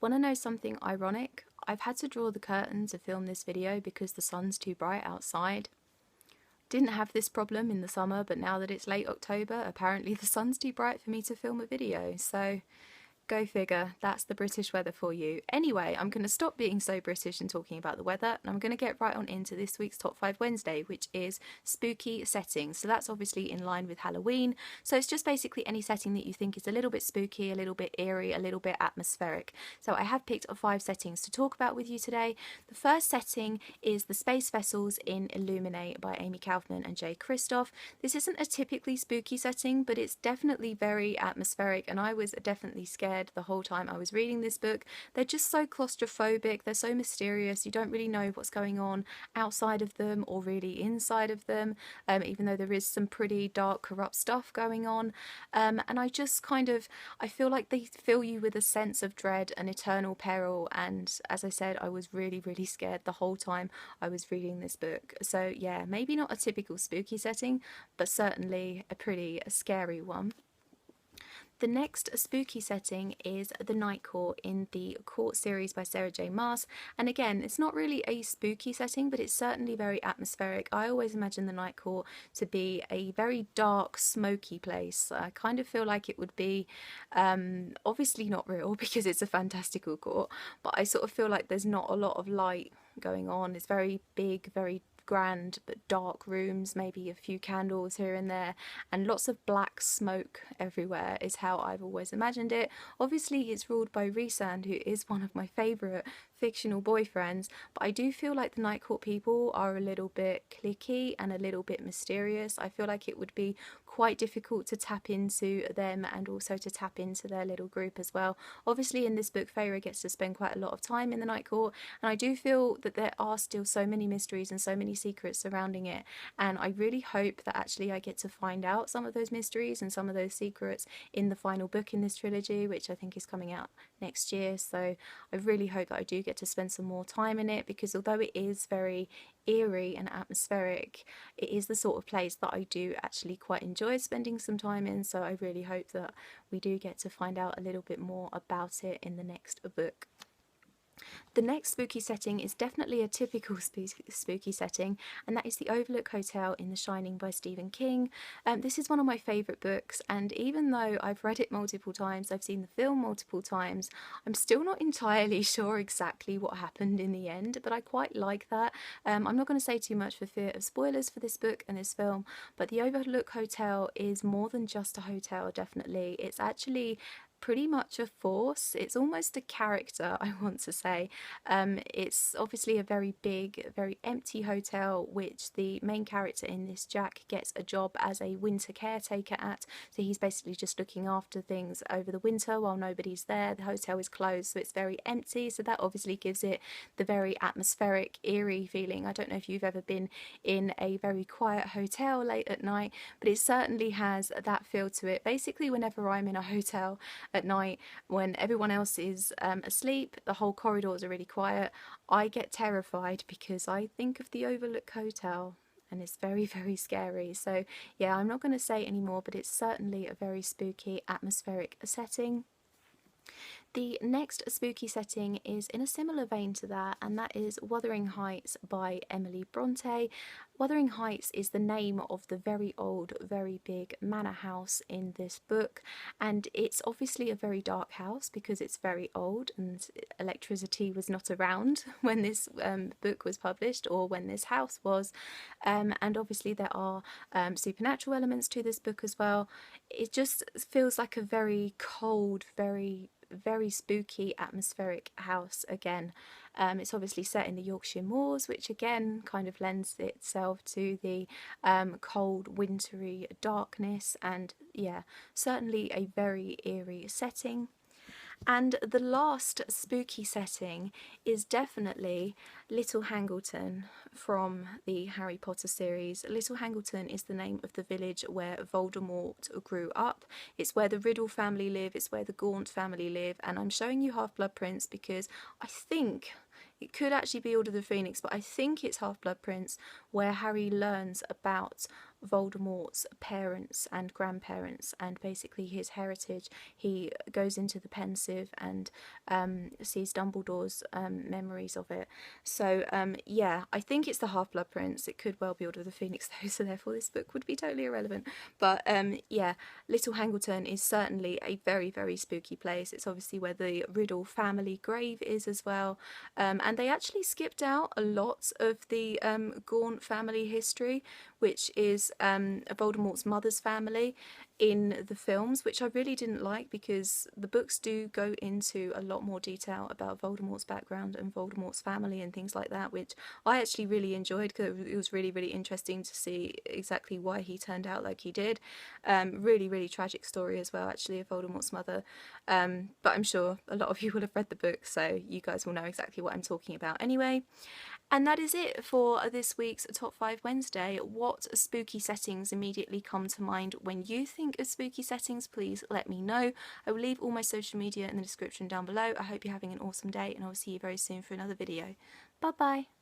Want to know something ironic? I've had to draw the curtain to film this video because the sun's too bright outside. Didn't have this problem in the summer, but now that it's late October, apparently the sun's too bright for me to film a video, so go figure, that's the British weather for you. Anyway, I'm going to stop being so British and talking about the weather, and I'm going to get right on into this week's Top 5 Wednesday, which is spooky settings. So that's obviously in line with Halloween. So it's just basically any setting that you think is a little bit spooky, a little bit eerie, a little bit atmospheric. So I have picked 5 settings to talk about with you today. The first setting is the space vessels in Illuminate by Amy Kaufman and Jay Kristoff. This isn't a typically spooky setting, but it's definitely very atmospheric, and I was definitely scared the whole time I was reading this book. They're just so claustrophobic, they're so mysterious, you don't really know what's going on outside of them or really inside of them, even though there is some pretty dark, corrupt stuff going on. And I just I feel like they fill you with a sense of dread and eternal peril, and as I said, I was really, really scared the whole time I was reading this book. So yeah, maybe not a typical spooky setting, but certainly a pretty scary one. The next spooky setting is the Nightcore in the Court series by Sarah J Maas, and again, it's not really a spooky setting, but it's certainly very atmospheric. I always imagine the Nightcore to be a very dark, smoky place. I kind of feel like it would be, obviously not real because it's a fantastical court, but I sort of feel like there's not a lot of light going on. It's very big, very grand but dark rooms, maybe a few candles here and there, and lots of black smoke everywhere is how I've always imagined it. Obviously it's ruled by Rhysand, who is one of my favourite fictional boyfriends, but I do feel like the Night Court people are a little bit cliquey and a little bit mysterious. I feel like it would be quite difficult to tap into them and also to tap into their little group as well. Obviously in this book Feyre gets to spend quite a lot of time in the Night Court, and I do feel that there are still so many mysteries and so many secrets surrounding it, and I really hope that actually I get to find out some of those mysteries and some of those secrets in the final book in this trilogy, which I think is coming out next year. So I really hope that I do get to spend some more time in it, because although it is very eerie and atmospheric, it is the sort of place that I do actually quite enjoy spending some time in, so I really hope that we do get to find out a little bit more about it in the next book. The next spooky setting is definitely a typical spooky setting, and that is the Overlook Hotel in The Shining by Stephen King. This is one of my favourite books, and even though I've read it multiple times, I've seen the film multiple times, I'm still not entirely sure exactly what happened in the end, but I quite like that. I'm not going to say too much for fear of spoilers for this book and this film, but the Overlook Hotel is more than just a hotel, definitely. It's actually pretty much a force. It's almost a character, I want to say. It's obviously a very big, very empty hotel, which the main character in this, Jack, gets a job as a winter caretaker at. So he's basically just looking after things over the winter while nobody's there. The hotel is closed, so it's very empty, so that obviously gives it the very atmospheric, eerie feeling. I don't know if you've ever been in a very quiet hotel late at night, but it certainly has that feel to it. Basically, whenever I'm in a hotel at night when everyone else is asleep, the whole corridors are really quiet, I get terrified because I think of the Overlook Hotel, and it's very, very scary. So yeah, I'm not going to say any more, but it's certainly a very spooky, atmospheric setting. The next spooky setting is in a similar vein to that, and that is Wuthering Heights by Emily Bronte. Wuthering Heights is the name of the very old, very big manor house in this book, and it's obviously a very dark house because it's very old and electricity was not around when this book was published, or when this house was, and obviously there are supernatural elements to this book as well. It just feels like a very cold, very spooky, atmospheric house again. It's obviously set in the Yorkshire moors, which again kind of lends itself to the cold, wintry darkness, and yeah, certainly a very eerie setting. And the last spooky setting is definitely Little Hambleton from the Harry Potter series. Little Hambleton is the name of the village where Voldemort grew up. It's where the Riddle family live, it's where the Gaunt family live, and I'm showing you Half-Blood Prince because I think it could actually be Order of the Phoenix, but I think it's Half-Blood Prince where Harry learns about Voldemort's parents and grandparents and basically his heritage. He goes into the pensive and sees Dumbledore's memories of it. So yeah, I think it's the Half-Blood Prince. It could well be Order of the Phoenix though, so therefore this book would be totally irrelevant. But yeah, Little Hambleton is certainly a very, very spooky place. It's obviously where the Riddle family grave is as well. And they actually skipped out a lot of the Gaunt family history, which is Voldemort's mother's family, in the films, which I really didn't like, because the books do go into a lot more detail about Voldemort's background and Voldemort's family and things like that, which I actually really enjoyed because it was really, really interesting to see exactly why he turned out like he did. Really, really tragic story as well, actually, of Voldemort's mother. But I'm sure a lot of you will have read the book, so you guys will know exactly what I'm talking about anyway. And that is it for this week's Top 5 Wednesday. What spooky settings immediately come to mind when you think of spooky settings? Please let me know. I will leave all my social media in the description down below. I hope you're having an awesome day, and I'll see you very soon for another video. Bye bye!